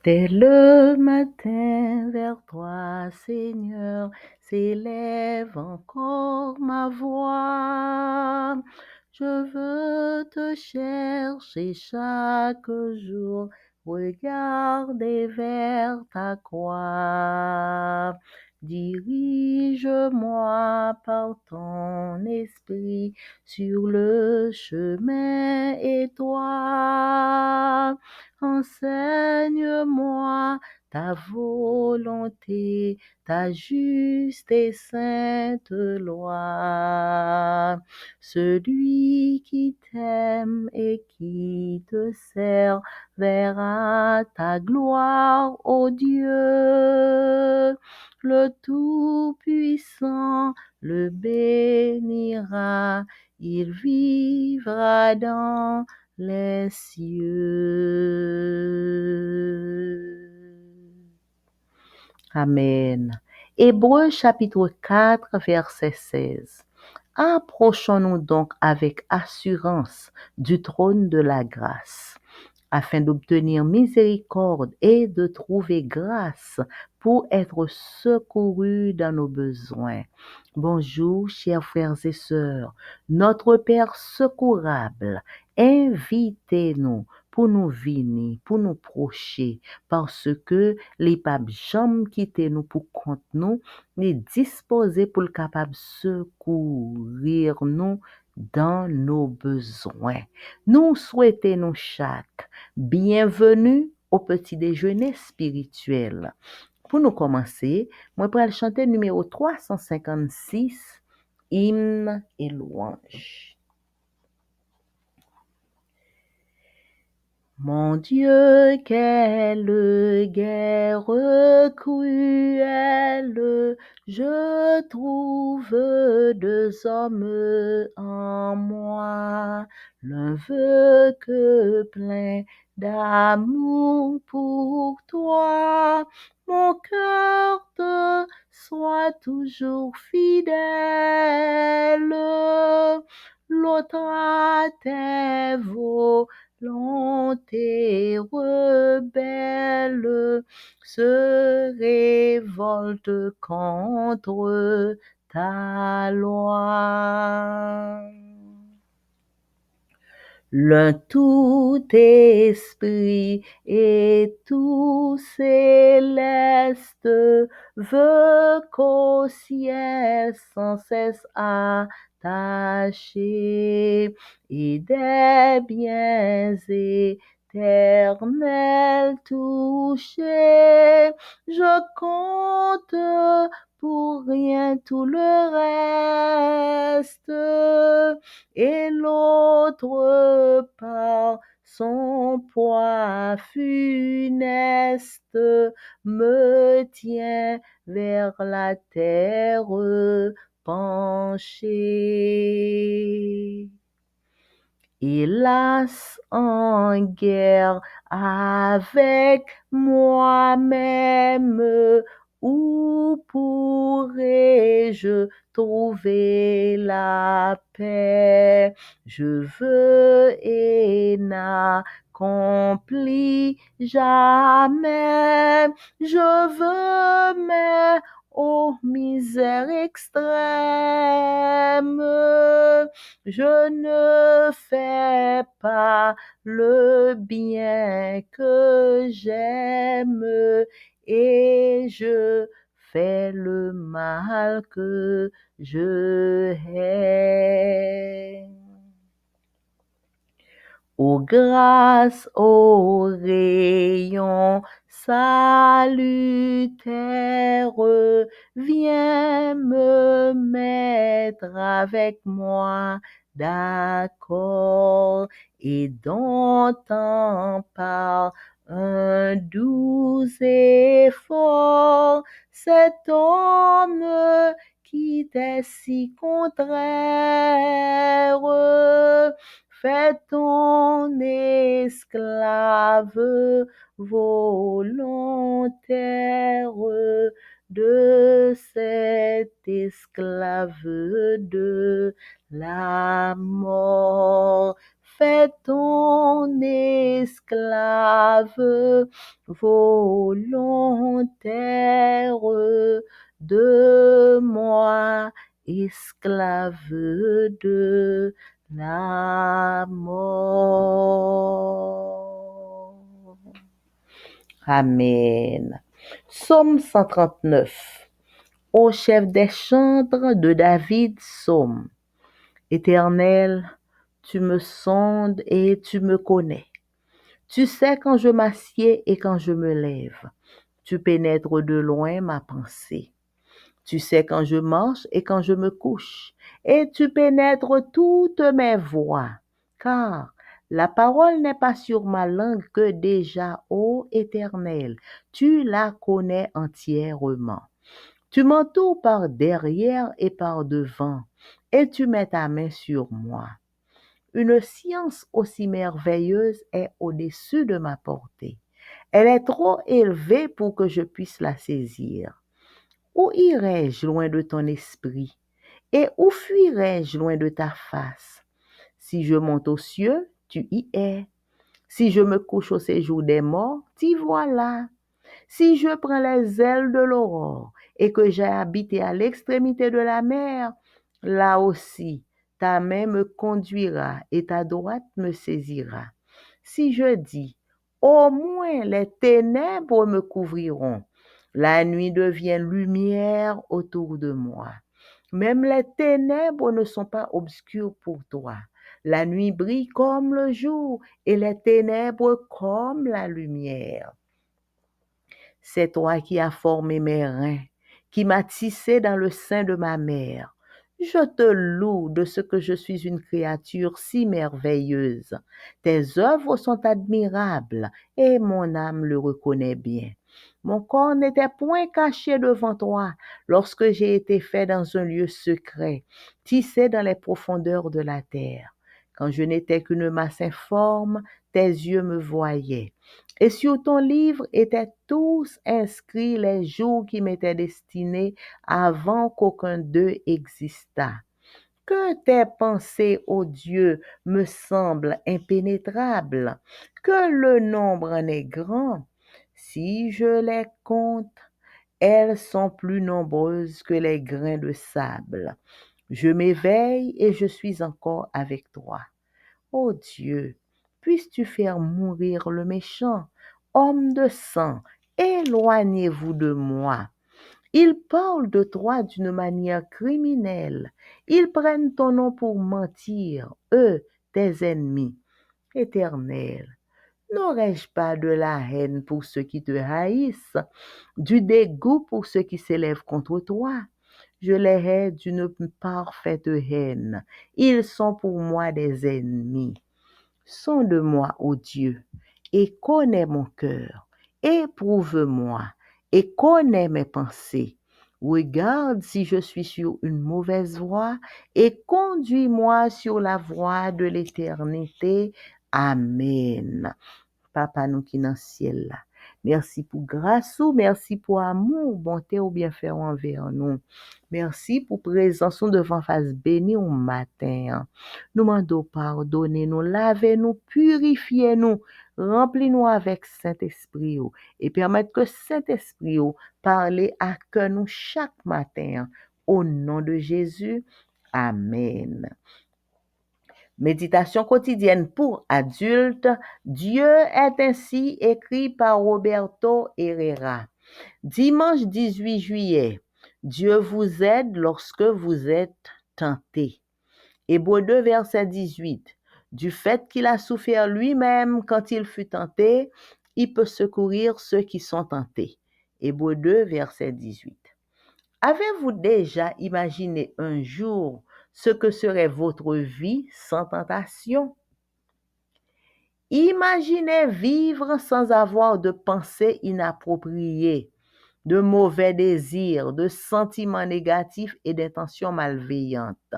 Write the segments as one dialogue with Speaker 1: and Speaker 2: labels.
Speaker 1: Dès le matin vers toi, Seigneur, s'élève encore ma voix. Je veux te chercher chaque jour, regarder vers ta croix. Dirige-moi par ton esprit sur le chemin étroit. Enseigne-moi ta volonté, ta juste et sainte loi. Celui qui t'aime et qui te sert verra ta gloire, ô Dieu. Le Tout-Puissant le bénira, il vivra dans les cieux. Amen. Hébreux chapitre 4, verset 16. Approchons-nous donc avec assurance du trône de la grâce, afin d'obtenir miséricorde et de trouver grâce pour être secourus dans nos besoins. Bonjour, chers frères et sœurs. Notre Père secourable, invitez-nous pour nous venir, pour nous procher, parce que les papes jamais quitter nous pour compte nous, mais disposés pour le capable secourir nous dans nos besoins. Nous souhaitons chaque bienvenue au petit déjeuner spirituel. Pour nous commencer, moi pour chanter numéro 356, hymne et louange. Mon Dieu, quelle guerre cruelle, je trouve deux hommes en moi. L'un veut que plein d'amour pour toi, mon cœur te soit toujours fidèle. L'autre à tes volonté rebelle se révolte contre ta loi. L'un tout esprit et tout céleste veut qu'au ciel sans cesse attaché et des biens éternels touchés. Je compte pour rien tout le reste, et l'autre par son poids funeste me tient vers la terre penchée. Hélas, en guerre avec moi-même, où pourrais-je trouver la paix? Je veux et n'accomplis jamais. Je veux, mais ô misère extrême, je ne fais pas le bien que j'aime et je fais le mal que je hais. Ô grâce, ô rayon salutaire, viens me mettre avec moi d'accord, et dont par un doux effort, cet homme qui t'est si contraire, fais ton esclave volontaire de cet esclave de la mort. fait ton esclave volontaire de moi, esclave de la mort. Amen. Psaume 139. Au chef des chantres de David, psaume. Éternel, tu me sondes et tu me connais. Tu sais quand je m'assieds et quand je me lève. Tu pénètres de loin ma pensée. Tu sais quand je marche et quand je me couche. Et tu pénètres toutes mes voies. Car la parole n'est pas sur ma langue que déjà, ô Éternel, tu la connais entièrement. Tu m'entoures par derrière et par devant, et tu mets ta main sur moi. Une science aussi merveilleuse est au-dessus de ma portée. Elle est trop élevée pour que je puisse la saisir. Où irais-je loin de ton esprit? Et où fuirais-je loin de ta face? Si je monte aux cieux, tu y es. Si je me couche au séjour des morts, t'y voilà. Si je prends les ailes de l'aurore et que j'ai habité à l'extrémité de la mer, là aussi, ta main me conduira et ta droite me saisira. Si je dis, au moins les ténèbres me couvriront, la nuit devient lumière autour de moi. Même les ténèbres ne sont pas obscures pour toi. La nuit brille comme le jour et les ténèbres comme la lumière. C'est toi qui as formé mes reins, qui m'as tissé dans le sein de ma mère. Je te loue de ce que je suis une créature si merveilleuse. Tes œuvres sont admirables et mon âme le reconnaît bien. Mon corps n'était point caché devant toi lorsque j'ai été fait dans un lieu secret, tissé dans les profondeurs de la terre. Quand je n'étais qu'une masse informe, tes yeux me voyaient. Et sur ton livre étaient tous inscrits les jours qui m'étaient destinés avant qu'aucun d'eux existât. Que tes pensées, ô Dieu, me semblent impénétrables, que le nombre en est grand. Si je les compte, elles sont plus nombreuses que les grains de sable. Je m'éveille et je suis encore avec toi. Ô Dieu, puisses-tu faire mourir le méchant, homme de sang, éloignez-vous de moi. Ils parlent de toi d'une manière criminelle. Ils prennent ton nom pour mentir, eux, tes ennemis. Éternel, n'aurais-je pas de la haine pour ceux qui te haïssent, du dégoût pour ceux qui s'élèvent contre toi? Je les hais d'une parfaite haine. Ils sont pour moi des ennemis. Sonde-moi, ô Dieu, et connais mon cœur. Éprouve-moi et connais mes pensées. Regarde si je suis sur une mauvaise voie et conduis-moi sur la voie de l'éternité. Amen. Papa nou ki nan ciel la. Merci pour grâce ou, merci pour amour, bonté ou bienfait envers nous. Merci pour présence ou devant face béni au matin. Nous mandons pardonner, nous laver, nous purifier, nous remplis-nous avec Saint-Esprit et permettre que Saint-Esprit parle à cœur nous chaque matin. Au nom de Jésus, Amen. Méditation quotidienne pour adultes. Dieu est ainsi écrit par Roberto Herrera. Dimanche 18 juillet. Dieu vous aide lorsque vous êtes tenté. Hébreux 2, verset 18. Du fait qu'il a souffert lui-même quand il fut tenté, il peut secourir ceux qui sont tentés. Hébreux 2, verset 18. Avez-vous déjà imaginé un jour ce que serait votre vie sans tentation? Imaginez vivre sans avoir de pensées inappropriées, de mauvais désirs, de sentiments négatifs et d'intentions malveillantes.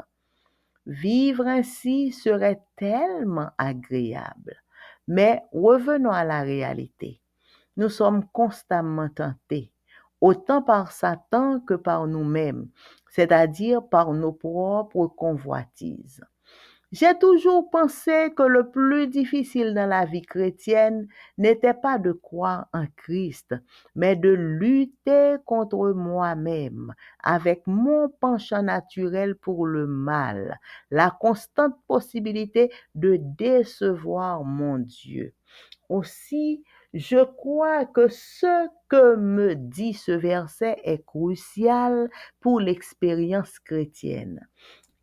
Speaker 1: Vivre ainsi serait tellement agréable. Mais revenons à la réalité. Nous sommes constamment tentés, autant par Satan que par nous-mêmes, c'est-à-dire par nos propres convoitises. J'ai toujours pensé que le plus difficile dans la vie chrétienne n'était pas de croire en Christ, mais de lutter contre moi-même, avec mon penchant naturel pour le mal, la constante possibilité de décevoir mon Dieu. Aussi, je crois que ce que me dit ce verset est crucial pour l'expérience chrétienne.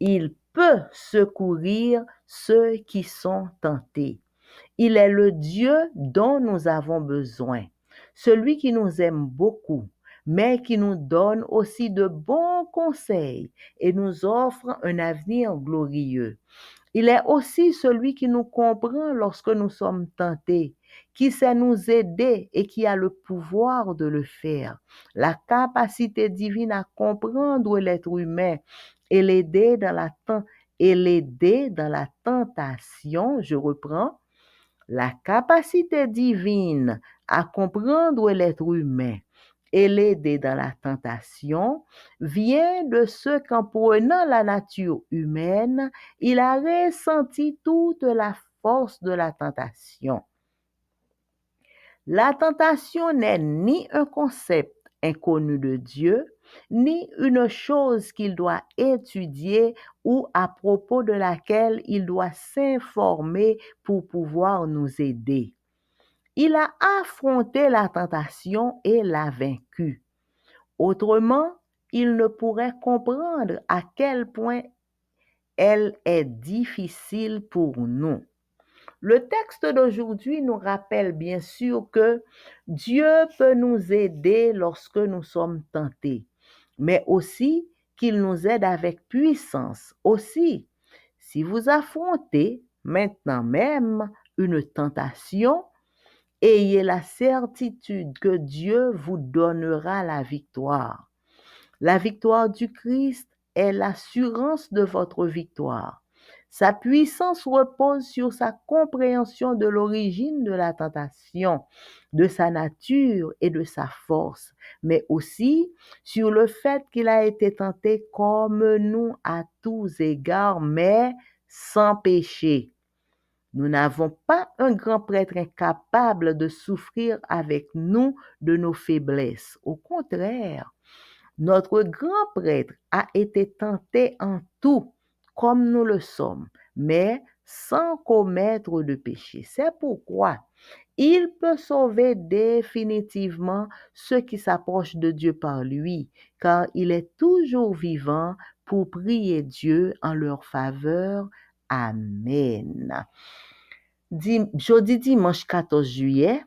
Speaker 1: Il peut secourir ceux qui sont tentés. Il est le Dieu dont nous avons besoin, celui qui nous aime beaucoup, mais qui nous donne aussi de bons conseils et nous offre un avenir glorieux. Il est aussi celui qui nous comprend lorsque nous sommes tentés, qui sait nous aider et qui a le pouvoir de le faire. La capacité divine à comprendre l'être humain et l'aider dans la tentation, je reprends, la capacité divine à comprendre l'être humain et l'aider dans la tentation vient de ce qu'en prenant la nature humaine, il a ressenti toute la force de la tentation. La tentation n'est ni un concept inconnu de Dieu, ni une chose qu'il doit étudier ou à propos de laquelle il doit s'informer pour pouvoir nous aider. Il a affronté la tentation et l'a vaincue. Autrement, il ne pourrait comprendre à quel point elle est difficile pour nous. Le texte d'aujourd'hui nous rappelle bien sûr que Dieu peut nous aider lorsque nous sommes tentés, mais aussi qu'il nous aide avec puissance. Aussi, si vous affrontez maintenant même une tentation, ayez la certitude que Dieu vous donnera la victoire. La victoire du Christ est l'assurance de votre victoire. Sa puissance repose sur sa compréhension de l'origine de la tentation, de sa nature et de sa force, mais aussi sur le fait qu'il a été tenté comme nous à tous égards, mais sans péché. Nous n'avons pas un grand prêtre incapable de souffrir avec nous de nos faiblesses. Au contraire, notre grand prêtre a été tenté en tout, comme nous le sommes, mais sans commettre de péché. C'est pourquoi il peut sauver définitivement ceux qui s'approchent de Dieu par lui, car il est toujours vivant pour prier Dieu en leur faveur. Amen. Jeudi dimanche 14 juillet,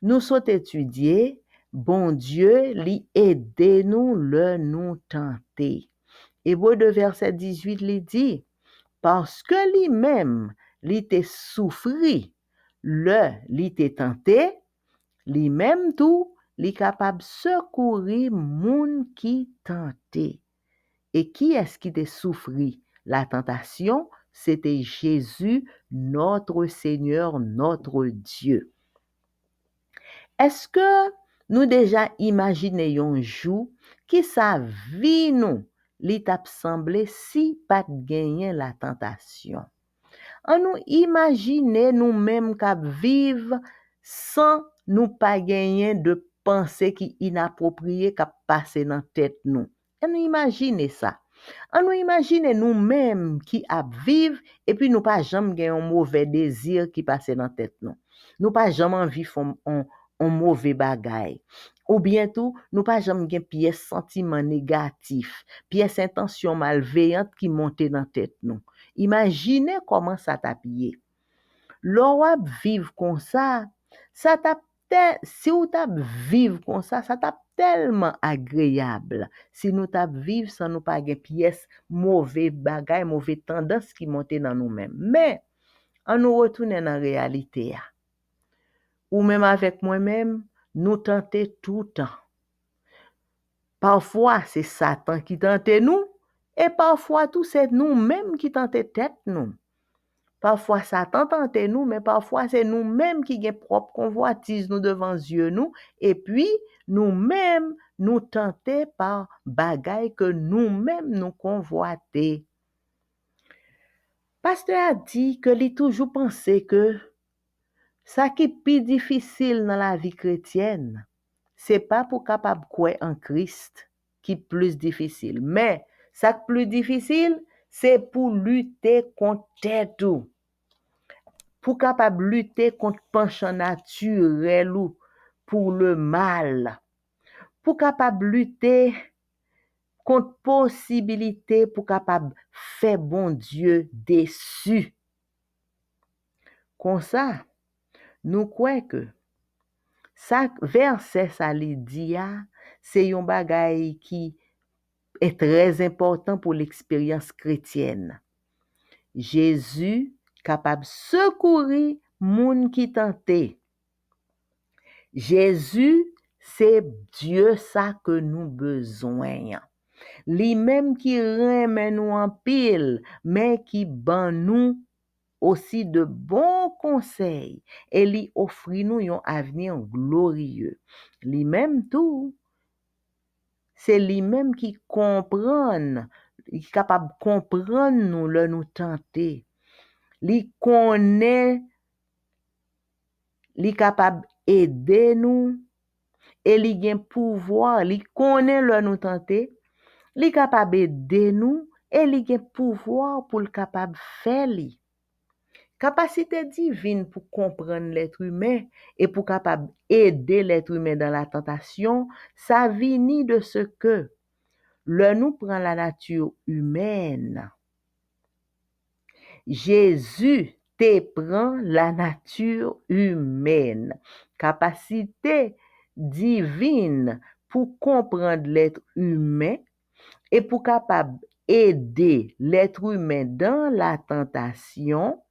Speaker 1: nous sommes étudiés, bon Dieu, lui aider nous le nous tenter. Hébreu 2 verset 18 lui dit, parce que lui-même, lui t'est souffri, lui t'est tenté, lui-même tout, lui capable secourir moun qui tenté. Et qui est-ce qui t'a souffri la tentation? C'était Jésus, notre Seigneur, notre Dieu. Est-ce que nous déjà imaginé un jour qui sa vie nous li t'a semblé si pas gagner la tentation? On nous imaginer nous-mêmes qu'à vivre sans nous pas gagner de pensées qui inappropriées qu'à passer dans tête nous. On nous imaginer ça. On nous imagine nous-mêmes qui à vivre et puis nous pas jamais gagner un mauvais désir qui passe dans tête nous. Nous pas jamais envie font un mauvais bagay. Ou bientôt, nous pas jamais gen pièce sentiment négatif, pièce intention malveillante qui monte dans tête nous. Imaginez comment ça t'a pillé. L'on vivre comme ça t'a si ou t'a vivre comme ça t'a tellement agréable. Si nous t'a vivre sans nous pas gen pièce mauvais bagay, mauvais tendance qui monte dans nous-mêmes. Mais on nous retourne dans la réalité. Ou même avec moi-même, nous tenter tout le temps. Parfois, c'est Satan qui tente nous, et parfois, tout c'est nous-mêmes qui tentons tête nous. Parfois, Satan tente nous, mais parfois, c'est nous-mêmes qui avons propre convoitise nous devant Dieu nous, et puis, nous-mêmes, nous tenter par bagaille que nous-mêmes nous convoiter. Pasteur a dit que li toujours pensé que ça qui est plus difficile dans la vie chrétienne, c'est pas pour capable croire en Christ qui est plus difficile, mais ça qui est plus difficile, c'est pour lutter contre tout, pour capable lutter contre penchant naturel ou pour le mal, pour capable lutter contre possibilité pour capable faire bon Dieu déçu. Comme ça, nous croyons que ça verset ça li dit c'est un bagay qui est très important pour l'expérience chrétienne. Jésus capable secourir moun qui tenté. Jésus c'est Dieu ça que nous besoin. Lui-même qui remet nous en pile, mais qui ban nous aussi de bons conseils et lui offre nous un avenir glorieux. Lui-même tout, c'est lui-même qui comprend, qui est capable de comprendre nous, le nous tenter. Lui connaît, lui capable d'aider nous et lui a pouvoir, lui connaît le nous tenter. Li capable aider nous et li gen pouvoir pour le capable faire li. Capacité divine pour comprendre l'être humain et pour capable aider l'être humain dans la tentation, ça vient de ce que le nous prend la nature humaine. Jésus te prend la nature humaine. Capacité divine pour comprendre l'être humain et pour capable aider l'être humain dans la tentation,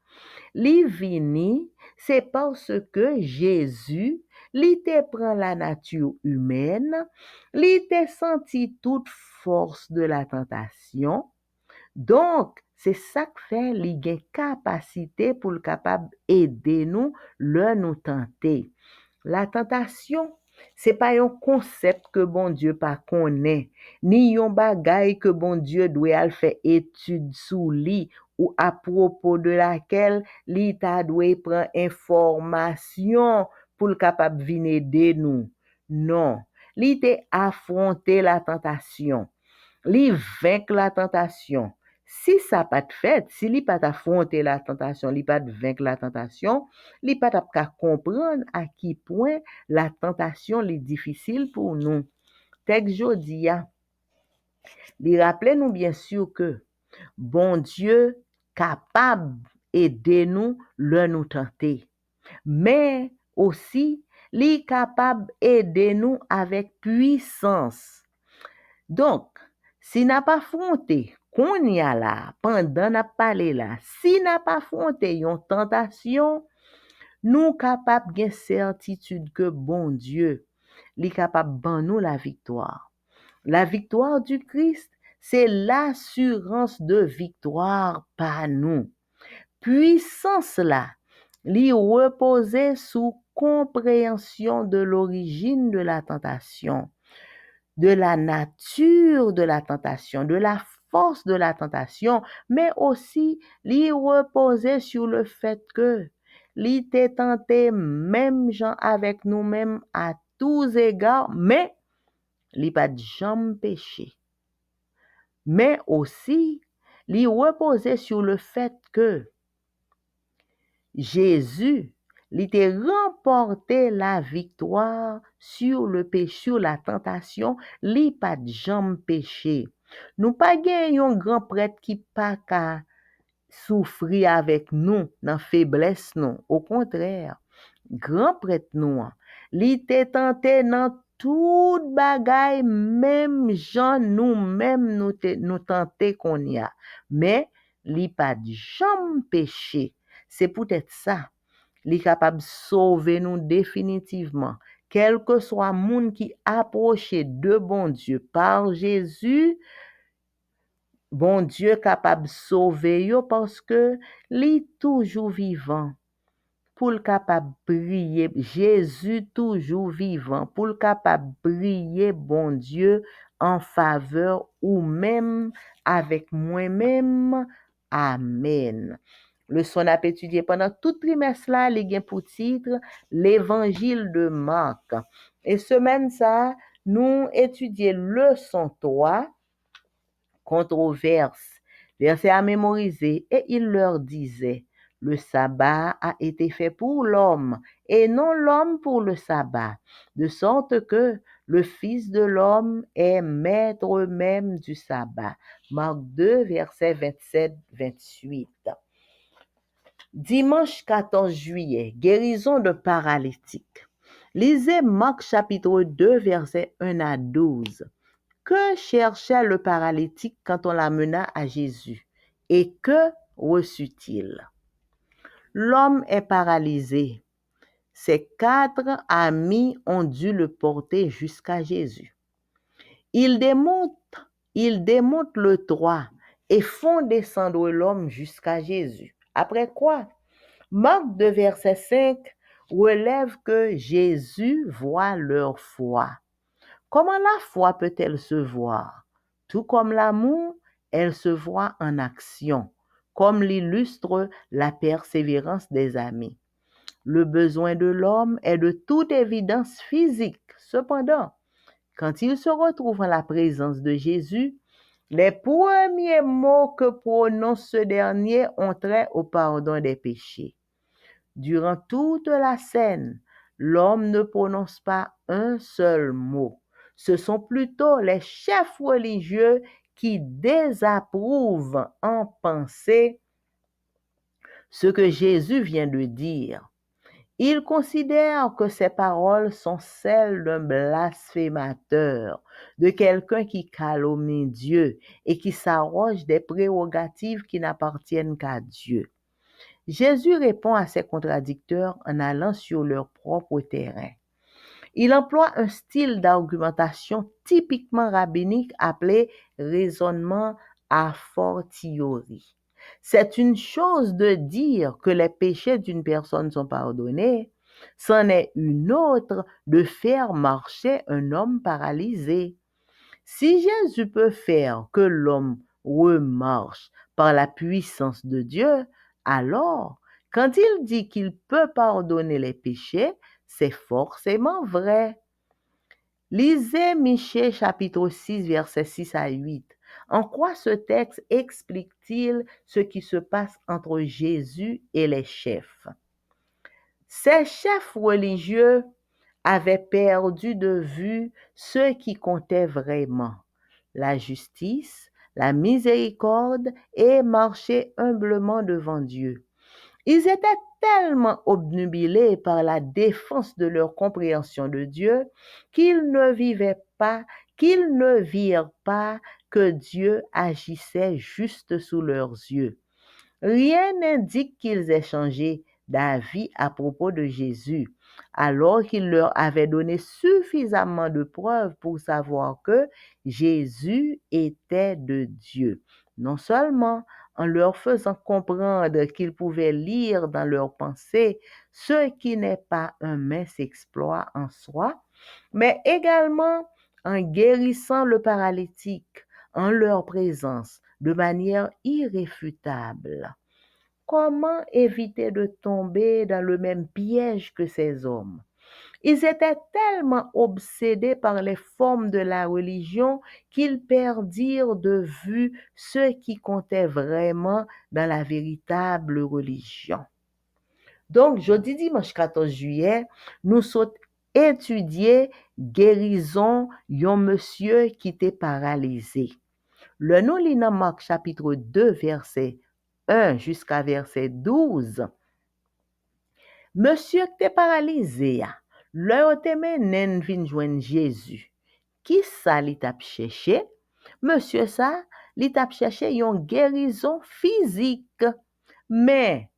Speaker 1: li vini, c'est parce que Jésus, li te prend la nature humaine, li te senti toute force de la tentation. Donc, c'est ça que fait li gen capacité pour le capable aider nous le nous tenter. La tentation, c'est pas un concept que bon Dieu pas connaît, ni un bagay que bon Dieu doit faire étude sous li ou à propos de laquelle li ta doit prendre information pour le capable venir aider nous. Non, li te affronter la tentation, li vaincre la tentation. Si ça pas de fait, si li pas affronter la tentation, li pas vaincre la tentation, li pas ka comprendre à qui point la tentation est difficile pour nous. Texte jodi a, li rappelle nous bien sûr que bon Dieu capable aider nous le nous tenter. Mais aussi li capable aider nous avec puissance. Donc, si n'a pas affronté qu'on y a là, pendant n'a parlé là, si n'a pas affronté une tentation, nous capable gen certitude que bon Dieu, li capable ban nous la victoire. La victoire du Christ, c'est l'assurance de victoire par nous. Puissance là, li reposer sous compréhension de l'origine de la tentation, de la nature de la tentation, de la force de la tentation, mais aussi li reposer sur le fait que li te tenté même gens avec nous-mêmes à tous égards, mais li pas jamais péché. Mais aussi li reposer sur le fait que Jésus li te remporté la victoire sur le péché, sur la tentation, li pas jamais péché. Nous pas gen un grand prêtre qui pas ka souffrir avec nous dans faiblesse non, au contraire. Grand prêtre nous, li te tenté dans tout bagay même gens nous-mêmes nous tenter qu'on y a. Mais li pas jamais péché. C'est peut-être ça. Li capable sauver nous définitivement. Quel que soit monde qui approche de bon Dieu par Jésus, bon Dieu capable sauver yo parce que li toujours vivant. Pour le capable prier, Jésus toujours vivant, pour le capable prier bon Dieu en faveur ou même avec moi-même Amen. Leçon à étudier pendant tout trimestre là, les gains pour titre l'évangile de Marc. Et semaine ça, nous étudions leçon 3, controverse, verset à mémoriser, et il leur disait, le sabbat a été fait pour l'homme, et non l'homme pour le sabbat, de sorte que le Fils de l'homme est maître même du sabbat. Marc 2, verset 27-28. Dimanche 14 juillet, guérison de paralytique. Lisez Marc chapitre 2, verset 1 à 12. Que cherchait le paralytique quand on l'amena à Jésus? Et que reçut-il? L'homme est paralysé. Ses 4 amis ont dû le porter jusqu'à Jésus. Ils démontent le toit et font descendre l'homme jusqu'à Jésus. Après quoi? Marc 2, verset 5 relève que Jésus voit leur foi. Comment la foi peut-elle se voir? Tout comme l'amour, elle se voit en action, comme l'illustre la persévérance des amis. Le besoin de l'homme est de toute évidence physique. Cependant, quand il se retrouve en la présence de Jésus, les premiers mots que prononce ce dernier ont trait au pardon des péchés. Durant toute la scène, l'homme ne prononce pas un seul mot. Ce sont plutôt les chefs religieux qui désapprouvent en pensée ce que Jésus vient de dire. Ils considèrent que ces paroles sont celles d'un blasphémateur, de quelqu'un qui calomnie Dieu et qui s'arroge des prérogatives qui n'appartiennent qu'à Dieu. Jésus répond à ces contradicteurs en allant sur leur propre terrain. Il emploie un style d'argumentation typiquement rabbinique appelé raisonnement a fortiori. C'est une chose de dire que les péchés d'une personne sont pardonnés, c'en est une autre de faire marcher un homme paralysé. Si Jésus peut faire que l'homme remarche par la puissance de Dieu, alors, quand il dit qu'il peut pardonner les péchés, c'est forcément vrai. Lisez Michée chapitre 6, versets 6 à 8. En quoi ce texte explique-t-il ce qui se passe entre Jésus et les chefs? Ces chefs religieux avaient perdu de vue ce qui comptait vraiment, la justice, la miséricorde et marcher humblement devant Dieu. Ils étaient tellement obnubilés par la défense de leur compréhension de Dieu qu'ils ne virent pas que Dieu agissait juste sous leurs yeux. Rien n'indique qu'ils aient changé d'avis à propos de Jésus, alors qu'il leur avait donné suffisamment de preuves pour savoir que Jésus était de Dieu. Non seulement en leur faisant comprendre qu'ils pouvaient lire dans leurs pensées, ce qui n'est pas un mince exploit en soi, mais également en guérissant le paralytique en leur présence de manière irréfutable. Comment éviter de tomber dans le même piège que ces hommes? Ils étaient tellement obsédés par les formes de la religion qu'ils perdirent de vue ce qui comptait vraiment dans la véritable religion. Donc, jeudi dimanche 14 juillet, nous sommes étudié guérison d'un monsieur qui était paralysé. Le nous lit dans Marc chapitre 2, verset 1 jusqu'à verset 12. Monsieur qui était paralysé, le te menen vin joindre Jésus. Qui ça li tap cherché? Monsieur ça, li tap cherché yon guérison physique. Mais,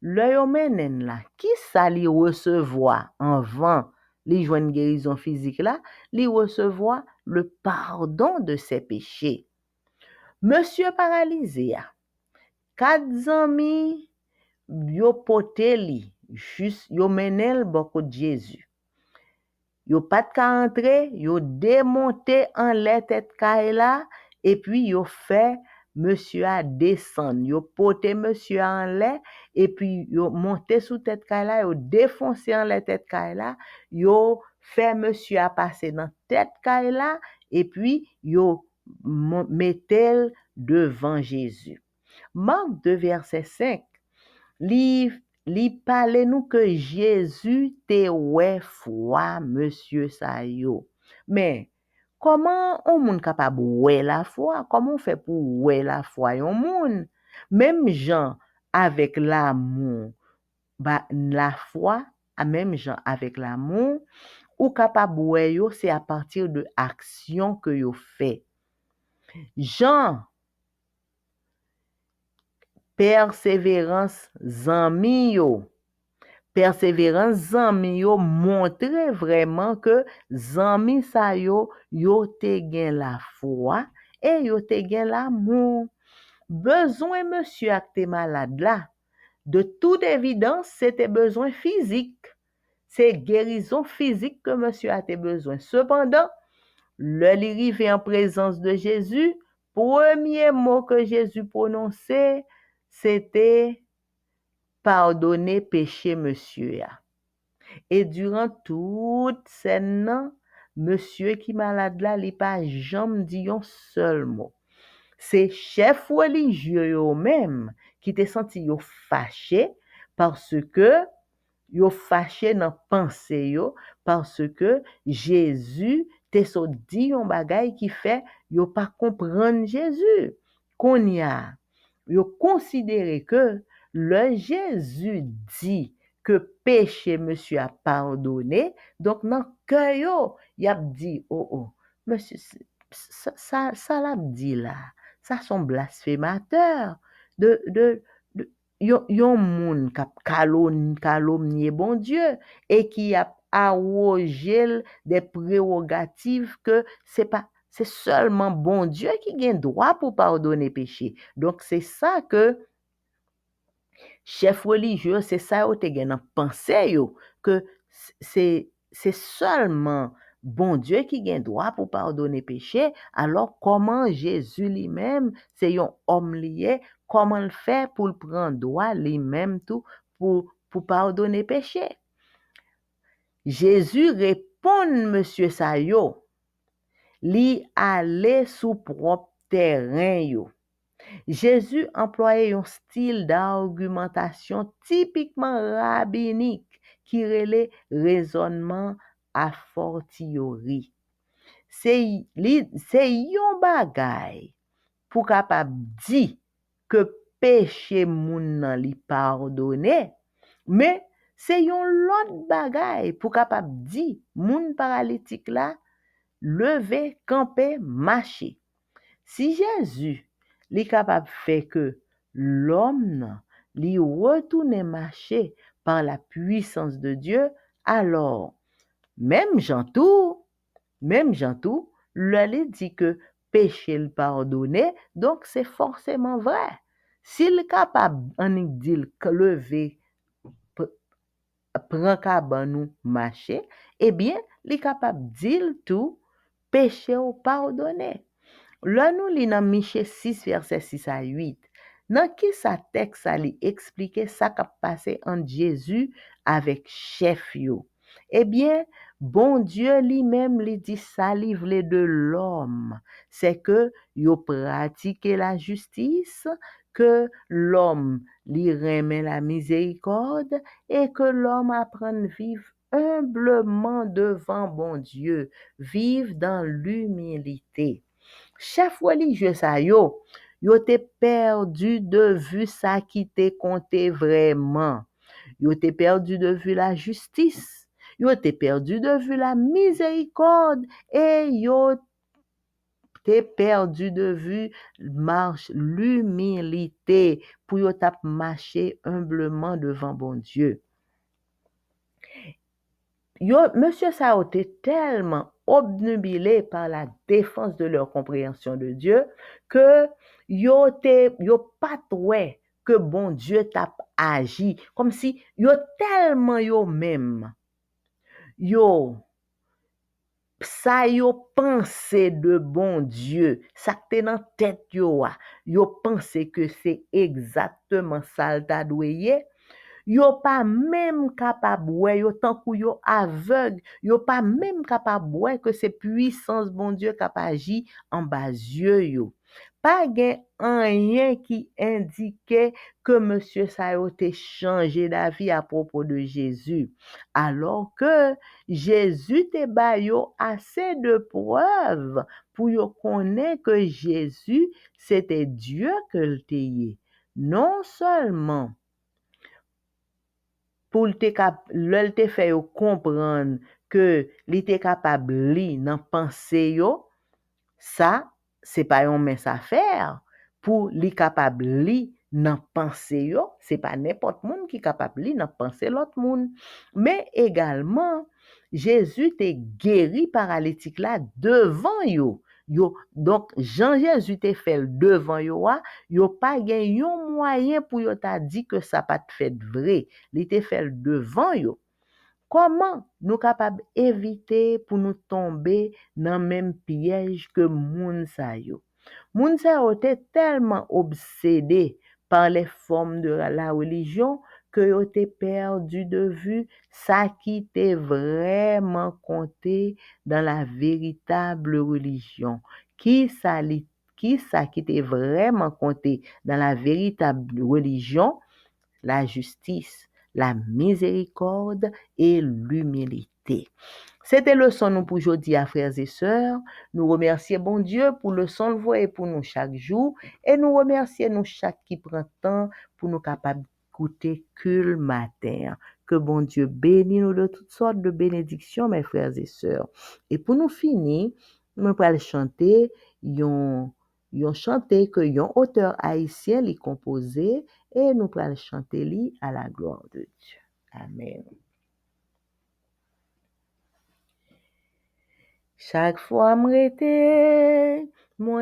Speaker 1: le yo menen là, qui ça li recevoir avant li joindre guérison physique là, li recevoir le pardon de ses péchés. Monsieur paralysé, 4 amis yo pote li, juste yo menel boko de Jésus. Yo pat ka entre, yo démonté en la tête kay la, et puis yo fait monsieur a descend, yo pote monsieur en l'air et puis yo monté sous tête kay la, yo défoncé en l'air tête kay la, yo fait monsieur a passer dans tête kay la et puis yo mettel devant Jésus. Marc 2 verset 5, li pale nou que Jésus te ouais foi monsieur sa yo. Mais comment on moun capable ouais la foi? Comment on fait pour ouais la foi yon moun? Même gens avec l'amour, la foi, même gens avec l'amour, ou capable ouais yo, c'est à partir de action que yo fait. Jean, persévérance zanmi yo. Persévérance zanmi yo montre vraiment que zanmi sa yo te gen la foi et yo te gen l'amour. Besoin monsieur ak te malade là, de toute évidence, c'était besoin physique. C'est guérison physique que monsieur a te besoin. Cependant, le li rive en présence de Jésus, premier mot que Jésus prononçait, c'était pardonner péché monsieur ya. Et durant toute scène nan, monsieur qui malade là, li pa jam di yon seul mot. C'est chef religieux yo même qui te senti yo fâché parce que yo fâché dans pensée yo parce que Jésus te so di yon bagay qui fait yo pas comprendre Jésus. Qu'on y a, yo considéré que le Jésus dit que péché monsieur a pardonné, donc dans cœur yo, y a dit oh monsieur ça l'a dit là, ça sont blasphémateurs de yon moun k'ap calomnier bon Dieu et qui a arrogé des prérogatives que c'est seulement bon Dieu qui a droit pour pardonner péché. Donc c'est ça que chef religieux, c'est ça ou te gen nan pensée yo que c'est seulement bon Dieu qui a droit pour pardonner péché. Alors comment Jésus lui-même, c'est un homme lié, comment le fait pour le prendre droit lui-même tout pour pardonner péché? Jésus répond monsieur sa yo, li aller sous propre terrain yo. Jésus employait un style d'argumentation typiquement rabbinique qui relait raisonnement a fortiori. C'est yon bagay pour capable di que péché moun nan li pardonné, mais c'est yon l'autre bagay pour capable di moun paralytique là lever, camper, marcher. Si Jésus li capable fait que l'homme li retourne marcher par la puissance de Dieu, alors même Jean tout, le dit que péché le pardonné, donc c'est forcément vrai. S'il est capable en dit que lever prend cabanou marcher, eh bien, il est capable dire tout péché ou pardonné. Là, nous lisons dans Michée 6, verset 6 à 8. Dans qui sa texte a li expliquer ça qui a passé entre Jésus avec chef yo. Eh bien, bon Dieu lui-même lui dit ça livre de l'homme. C'est que yo pratique la justice, que l'homme lui remet la miséricorde et que l'homme apprend à vivre humblement devant bon Dieu, vivre dans l'humilité. Chef religieux sa yo te perdu de vue ça qui te compté vraiment. Yo te perdu de vue la justice. Yo te perdu de vue la miséricorde. Et yo te perdu de vue marche l'humilité pour yo tap marcher humblement devant bon Dieu. Monsieur sa était tellement obnubilé par la défense de leur compréhension de Dieu que yo pas trouvé que bon Dieu t'a agi comme si yo tellement yo même yo ça yo pensé de bon Dieu, ça que dans tête yo pensé que c'est exactement ça le ta doué. Yo pas même capable ouais, yo tant kou yo aveugle, yo pas même capable ouais que c'est puissance bon Dieu qui agit en bas yeux yo. Pas gen rien qui indiquait que monsieur sa yo te changé d'avis à propos de Jésus, alors que Jésus te ba yo assez de preuves pour yo connaître que Jésus c'était Dieu que le te yé. Non seulement pour l'el te fait yo comprendre que li te capable li nan pensée yo, ça c'est pas yon mince affaire. Pour li capable li nan pensée yo, c'est pas n'importe monde qui capable li nan penser l'autre monde. Mais également Jésus te guéri paralytique là devant yo. Donc Jean Jésus te fait devant yo pas gen yon moyen pour yo t'a dit que ça pas te fait vrai. Li te fait devant yo. Comment nous capables éviter pour nous tomber dans le même piège que moun sa yo? Moun sa yo te tellement obsédé par les formes de la religion que yo te perdu de vue ça qui était vraiment compté dans la véritable religion. Qui ça qui était vraiment compté dans la véritable religion? La justice, la miséricorde et l'humilité. C'était le son nous pour aujourd'hui, frères et sœurs. Nous remercions bon Dieu pour le son le voix pour nous chaque jour et nous remercions nous chaque qui prend temps pour nous capables d'écouter que le matin. Que bon Dieu bénisse nous de toutes sortes de bénédictions, mes frères et sœurs. Et pour nous finir, nous allons chanter yon chanté que yon auteur haïtien li composé et nous allons chanter li à la gloire de Dieu. Amen. Chaque fois m'rete, moi